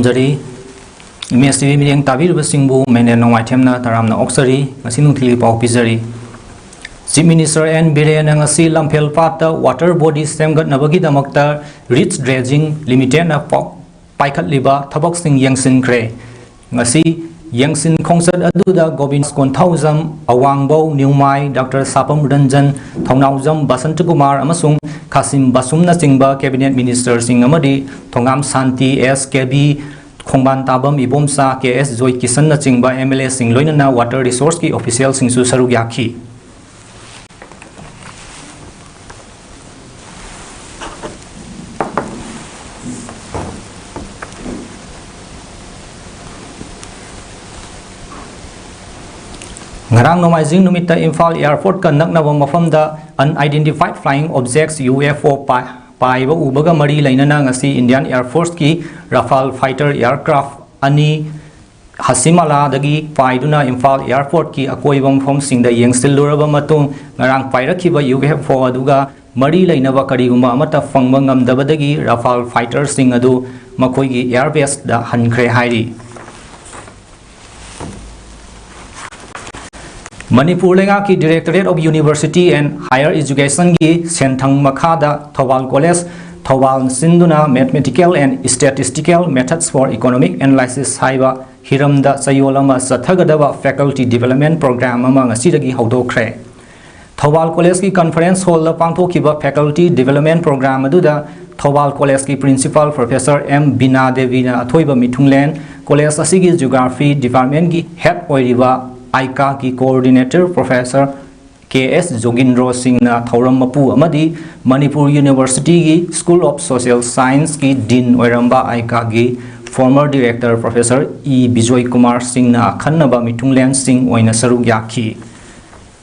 Tamjari, MSTV Meeting Tabi Singbu, Menen Noitemna, Taramna Oxari, Masinutili Pau Pizari. Chief Minister N. Biren ang asi Lampel Pata Water Body Stemgat Nabagi Damakta Rich Dredging Limited na Paikat Liba Tabak Sing Yangsin Kre. Ngasi Yangsin Kongsat Aduda Gobin Skontauzam Awangbo Newmai Dr. Sapam Ranjan Thongnauzam Basantakumar Amasung Kasim Basum na Singba Cabinet Minister Sing Amadi Thongam Santi SKB Khongban Tabam Ibomsa KS Joy Kisan na Singba MLA Sing Loina na Water Resource ki Official Sing Su Sarugyaki. Ngarang nomaizing numita Imphal Airport ka naknaba mafamda unidentified flying objects UFO paiba ubaga mari lainana ngasi Indian Air Force ki Rafale fighter aircraft ani Hasimala dagi paiduna Imphal Airport ki akoibam phom singda yengsiluraba matung ngarang pairakiba UFO aduga mari lainaba kariguma amata fangba ngamdabadagi Rafale fighter sing adu makoigi airbase da hankre hairi. Manipur Lenga ki Directorate of University and Higher Education ki Senthang Makhada Thobal College Thobal Sinduna Mathematical and Statistical Methods for Economic Analysis haiba hiramda sayolama sathagadaba Faculty Development Program ama ngasidagi haudokre. Thobal College ki Conference Hall la pangthokiba Faculty Development Program aduda Thobal College ki Principal Professor M. Bina Devi na athoiba mithunglen College asigi Geography Department ki Head oiriba Aika ki Coordinator Professor KS Jogindro Singh na Thauram Mapu amadi Manipur University ki School of Social Science ki Dean Oiramba Aika ki Former Director Professor E. Bijoy Kumar Singh na Khanaba Mithunglen Singh oina sarugyaki.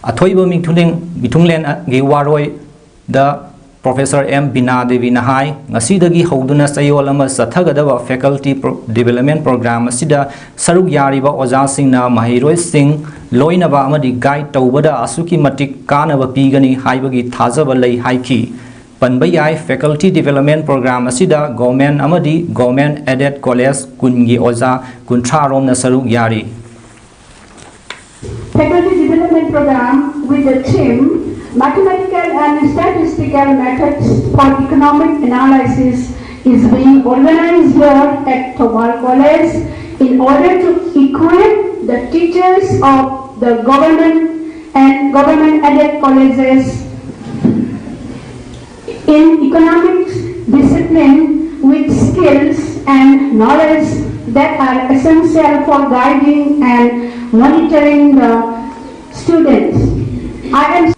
Athoiba Mithunglen gi waroi da Professor M. Bina Devi Nahai ngasidagi hauduna sayolama sathagadaba Faculty Development Program asida saruk yariba oja sing na mahiroi sing loinaba amadi guide tawbada asuki matik kanaba pigani haibagi thajaba lei haiki panbayai Faculty Development Program asida government amadi government aided college kungi oja kuntrarom na saruk yari. Faculty Development Program with the theme Mathematical and Statistical Methods for Economic Analysis is being organized here at Thobal College in order to equip the teachers of the government and government-aided colleges in economics discipline with skills and knowledge that are essential for guiding and monitoring the students. I am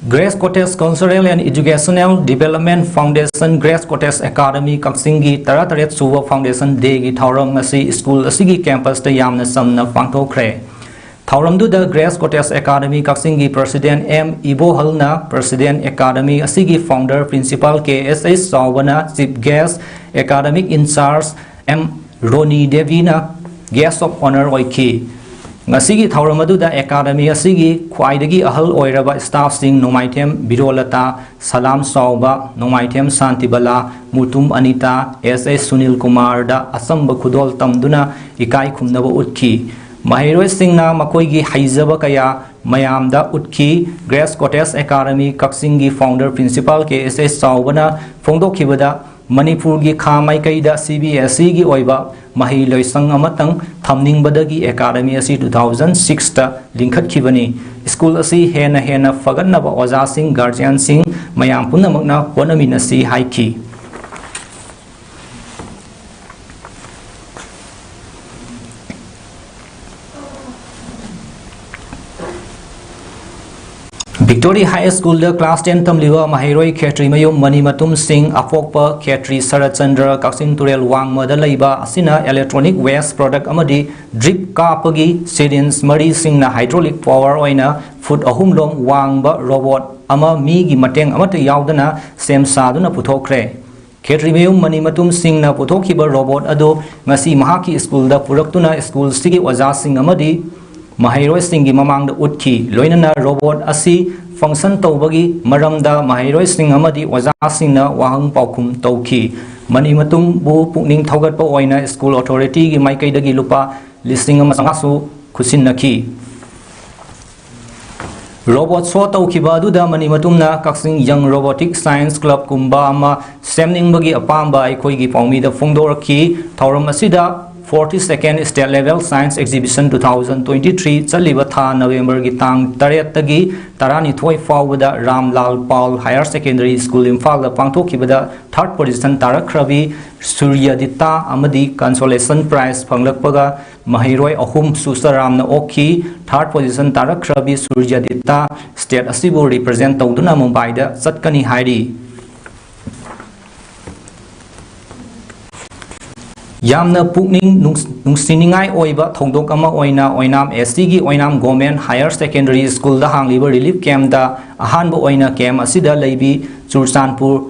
Grace Cottage Cultural and Educational Development Foundation Grace Cottage Academy Kaksingi Tarataret Suwa Foundation Day gi Thauram ngasi school asigi campus ta yamna samna pangthokre. Thauram du the Grace Cottage Academy Kaksingi President M. Ibo Halna President Academy asigi Founder Principal KSS Sawana Chief Guest Academic In Charge M. Roni Devina Guest of Honor oiki. Ngasigi Thauram adu da Academy asigi khwaidagi ahal oiraba staff sing Nomaitem Birolata Salam Sauba Nomaitem Santibala Mutum Anita S.S. Sunil Kumar da asamba khudol tamduna ikai khumnaba utki Mahiroi sing na makoigi haizaba kaya mayamda utki Grace Cottage Academy Kaksingi Founder Principal KSS Saubana Fongdokhibada Manipur gi khamai kaida CBSE gi oiba mahi loisang amatang thamning badagi academy asi 2006 ta lingkhat khibani school asi hena faganna ba oja sing guardian sing mayam punamakna honamina si haiki Victoria High School the class 10 tamliwa mahiroi khetri mayum mani matum sing afokpa khetri Sarachandra Kaksin Turel wang madalaiba asina electronic waste product amadi drip kapagi sedins mari sing na hydraulic power oina foot ahumlom wang ba robot ama mi gi mateng amata yaudana sem saduna puthokre khetri mayum mani matum sing na puthokhiba robot ado ngasi mahaki school da puraktuna school sigi oja sing amadi mahiroi singi mamang da utki loinana robot asi function tawbagi maramda mahiroi sing amadi oja singna wahang paukum tawki mani matung bu pukning thogat pa oina school authority gi mai kai dagi lupa listing ama sangasu khusin nakhi robot so tau khiba du da mani matumna kaksing young robotic science club kumba ama semning bagi apamba ai khoi gi paumi da phongdor ki thoram asida 42nd State Level Science Exhibition 2023 chaliba tha November gi tang 8 tagi tarani thoi fawda Ramlal Paul Higher Secondary School Imphal da pangthokibada 3rd position tarakhabi Suryadita amadi consolation prize phanglakpaga mahiroi ahum susaramna okhi 3rd position tarakhabi Suryadita state asibu represent tawduna Mumbai da chatkani hairi Yamna pukning nungsiningai oiba thongdok ama oina oinam SC gi oinam Government Higher Secondary School da hangliba relief camp da ahanba oina camp asida leibi Churchanpur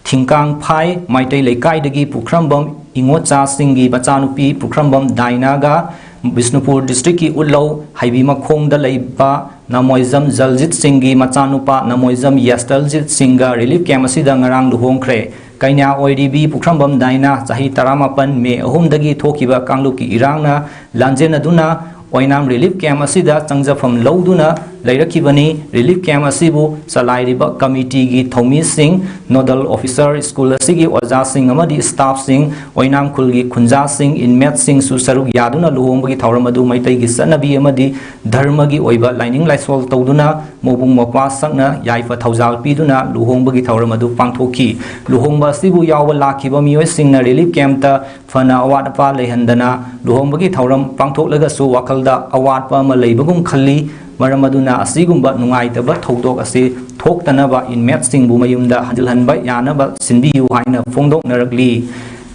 Thingkang Phai Maitai Leikai dagi Pukhrambam Ingocha Singgi Bachanupi Pukhrambam Dainaga Bisnupur District ki Ullau Haibi Makhong da leiba Namoizam Jaljit Singgi Machanupa Namoizam Yastaljit Singga relief camp asida ngarang luhongkhre Kainya OIDB Pukhrambam Daina Chahi Taramapan Me Ahumdagi Thokiba Kangluki Irangna Lanjena Duna Oinam relief camp asida changjafam lauduna leirakibani relief camp asibu salairiba committee gi thomi sing nodal officer school asigi oja sing amadi staff sing oinam khulgi khunja sing inmate sing su saruk yaduna luhongbagi thauramadu maitai gi sanabi amadi dharma gi oiba lining laisol tawduna mobung mapa sakna yaifa thaujal piduna luhongbagi thauramadu pangthoki luhongba asibu yawa lakhiba mioi singna relief camp ta fana awat pa lehandana luhongbagi thauram pangthoklaga su wakal da awat pa ma leibagum khalli maramaduna asigumba nungaitaba thodok ase thoktanaba inmate singbu mayumda hanjilhanba yanaba sinbiyu haina phongdok narakli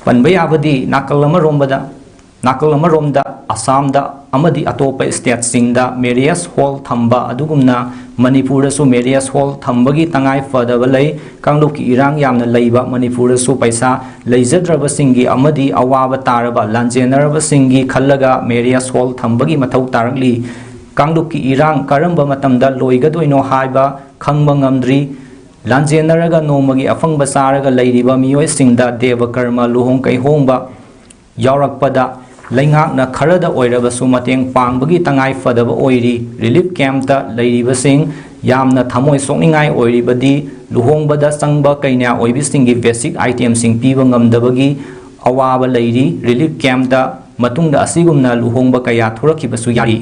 panbai abadi nakalama romda Assam da amadi atopa state singda Marias Hall thamba adugumna Manipur su Marias Hall thambagi tangai fadaba lei kangluki irang yamna leiba Manipur su paisa leijadraba singi amadi awaba taraba lanjenaraba singi khallaga Marias Hall thambagi mathau tarakli Kangluki irang karamba matamda loigadoino haiba khangba ngamdri lanjenaraga nomagi afangba saraga leiriba mioi singda deva karma luhong kai hongba yaurakpada leingakna kharada oiraba su mateng pangbagi tangai fadaba oiri relief camp ta leiriba sing yamna thamoi sokningai oiribadi luhongbada sangba kaina oibisingi basic item sing piba ngamdabagi awaba leiri relief camp ta matungda asigumna luhongba kaya thorakibasu yari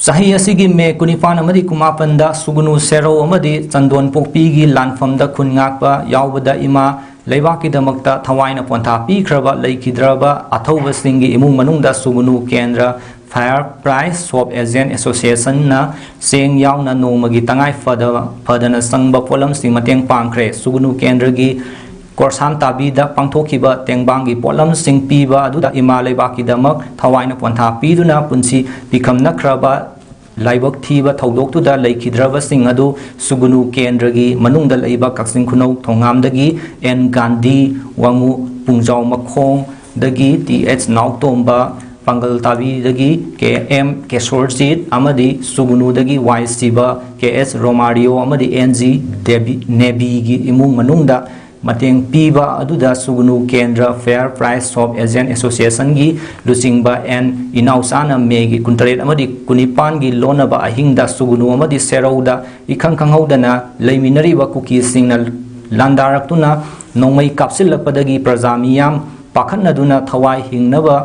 Sahi asigi me kunifan amadi kumapanda sugunu sero amadi chandon pokpi gi lanfamda khungakpa yaubada ima leibaki damakta thawaina pontha pi khraba leikidraba athauba singi imung manungda sugunu kendra Fire Price Swap Agent Association na seng yauna nomagi tangai fadana sangba polam sing mateng pangkhre sugunu kendra gi Korsan tabi da pangthokiba tengbangi polam sing piba aduda imalai baki damak thawaina pontha piduna punsi bikam nakraba laibak thiba thodok tu da leikidraba sing adu sugunu kendragi manungda leiba kaksing khunau thongamdagi N Gandhi wangu pungjau makhong dagi TH Nautomba Pangal tabi dagi KM Kesorjit amadi sugunu dagi Y Siba KS Romario amadi NG Nebi gi imung manungda mateng piba aduda sugunu kendra Fair Price Swap Agent Association gi lucingba and inausana megi kuntaret amadi kunipan gi lonaba ahingda sugunu amadi serauda ikhang khanghaudana leiminariba kuki singna landaraktuna nongmai kapsilakpadagi prajamiyam pakhanaduna thawai hingnaba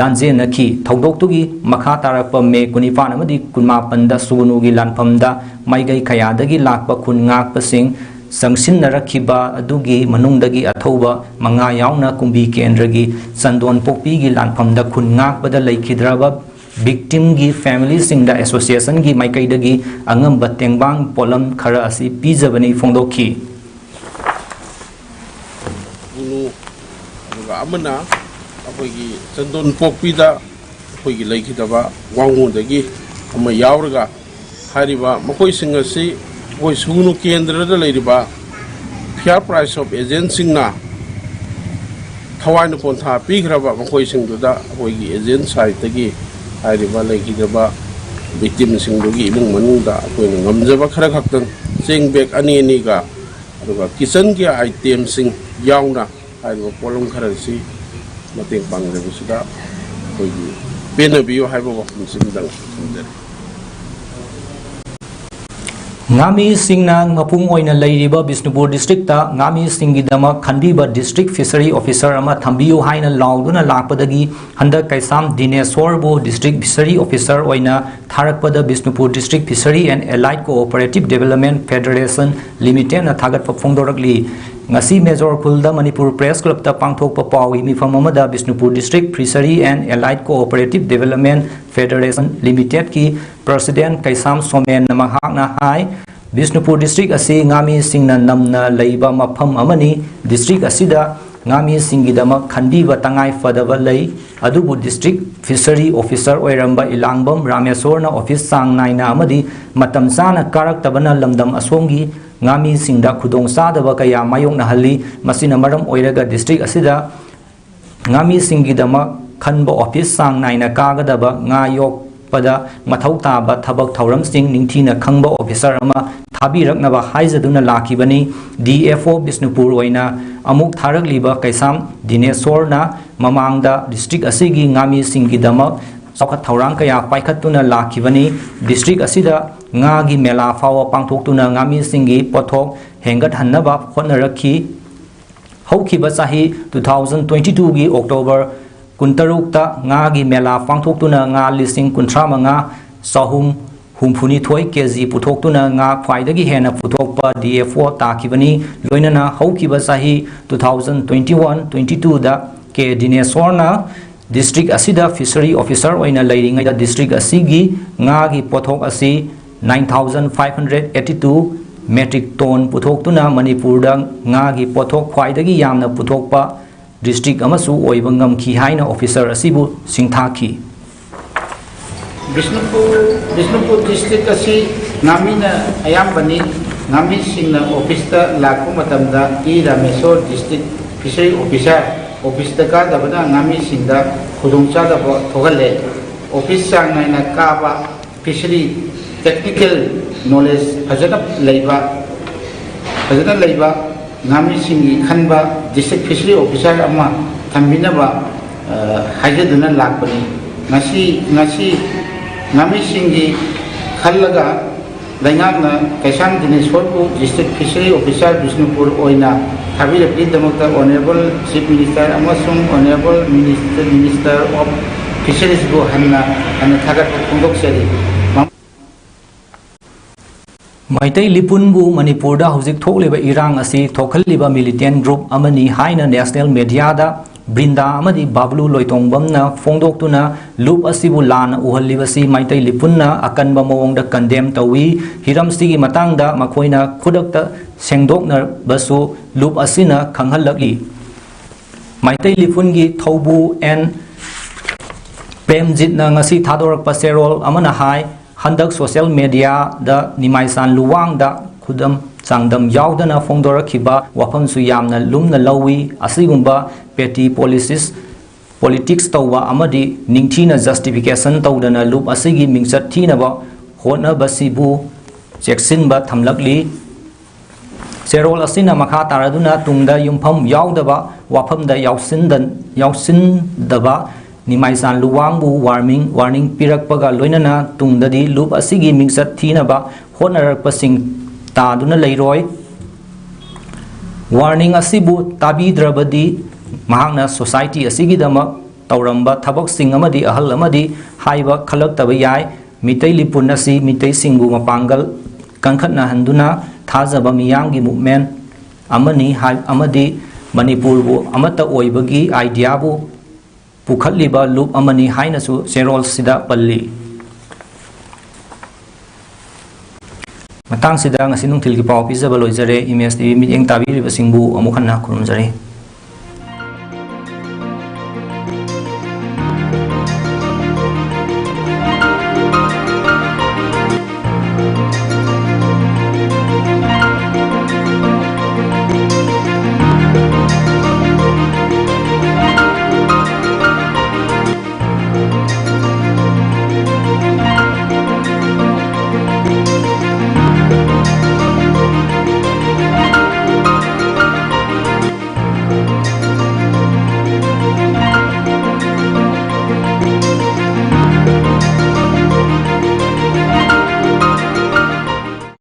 lanje nakhi thodoktugi makha tarakpa me kunipan amadi kunmapanda sugunu gi lanphamda maigai khayadagi lakpa khungak pasing Sangsin Narakiba adugi manungdagi athauba manga yauna kumbi kendragi sandon pokpi gi lanphamda khungak bada leikidraba victim gi family singda association gi maikaidagi angam batengbang polam khara asi pijabani phongdokhi unu amana apoigi sandon pokpi da apoigi leikidaba wangundagi ama yauraga hariba makoi singasi Koi sugunu kendra da leiriba Fair Price of Agent singna थवाइन पोंथा पीग्रबा मखोइसिंगदुदा अखोइगी agent साइडतगी हाइरिबा लेखिदबा victim singdugi imung manungda akoina ngamjaba khara khaktan cheng bag ani ani ga aduga kitchen ki item sing yauna haiba polong khara si mateng pangre busuda akoigi pena biyo haiba wafum singdang samjari ngami singna ngapung oina leiriba Bishnupur district ta ngami singidama khandiba district fishery officer ama thambiu haina lauduna lakpadagi handa kaisam Dineshwar bo district fishery officer oina tharakpada Bishnupur district fishery and allied cooperative development federation limited na thagat phongdorakli ngasi major khulda Manipur press club ta pangthokpa pawi mifam amada Bishnupur district fishery and allied cooperative development federation limited ki president kaisam somen namahakna hai Bishnupur district asi ngami singna namna leiba mafam amani district asida ngami singidama khandiba tangai fadaba lei adubu district fishery officer oiramba ilangbam Rameswarna office sang naina amadi matam sana karak tabana lamdam asomgi ngami singda khudong sadaba kaya mayong nahalli masina maram oiraga district asida ngami singidama khanba office sang naina kagadaba ngayok pada mathau taba thabak thauram sing ningthina khangba officer ama thabiraknaba haizaduna lakibani DFO Bishnupur oina amuk tharakliba kaisam Dineshwarna mamangda district asigi ngami singidama sakhat thaurang kaya paikhatuna lakibani district asida ngagi mela fawa pangthoktuna ngami singi pothok hengat hannaba khonnarakhi haukiba sahi 2022 gi October kuntarukta ngagi mela pangthoktuna nga lising kunthra manga sahum humphuni thoi kg puthoktuna nga khwaidagi hena puthokpa DFO takibani loinana haukiba sahi 2021-22 da ke Dineshwarna district asida fishery officer oina leiringai da district asigi ngagi pothok asi 9582 metric ton puthoktuna Manipur da ngagi pothok khwaidagi yamna puthokpa district amasu oibangam ki haina officer asibu singthaki Bishnupur district asi ngamina ayambani ngami singna office ta lakku matamda I Rameswar district fishery office ta ka dabana ngami singda khudongcha da thogalle office sang naina ka ba fishery technical knowledge fajana leiba ngami singi khanba district fishery officer ama thambinaba hajaduna lakpani ngasi ngami singi khallaga laingakna kaisam Dineshwar ko district fishery officer Bishnupur oina thabirapli damakta honorable chief minister amasung honorable minister of fisheries go hanna thagat phongdoksari Maitai Lipunbu Manipurda Husik Thokliba Irang asi Thokhaliba militant group amani haina national media da Brinda amadi Bablu Loitongbamna Phongdoktuna loop asibu lana uhalibasi Maitai Lipunna akanba mawongda condemn tawi hiramsigi matangda makhoina khudakta sengdokna basu loop asina khanghalakli Maitai Lipungi Thobu and Premjit na ngasi thadorakpa serol amana hai handak social media da nimaisan luwang da khudam changdam yaudana phongdorakhiba wafam su yamna lumna lawi asigumba petty politics tawwa amadi ningthina justification tawdana loop asigi mingchat thinaba hotna basibu cheksinba thamlakli serol asina makha taraduna tungda yumpham yaudaba wafamda yausindaba nimaisan luwangbu warning pirakpaga loinana tungdadi loop asigi mingchat thinaba hotnarakpasing taduna leiroi warning asibu tabidrabadi mahakna society asigi dama tauramba thabak sing amadi ahal amadi haiba khalaktaba yai mitai lipun asi mitai singbu mapangal kankhatna handuna thajaba miyamgi movement amani amadi Manipur bu amata oibagi idea bu Pukhatliba loop amani hainasu serol sida palli matang sida ngasi nungthil ki pau pizaba loijare image tv mi eng tabi riba singbu amukhanna khurumjare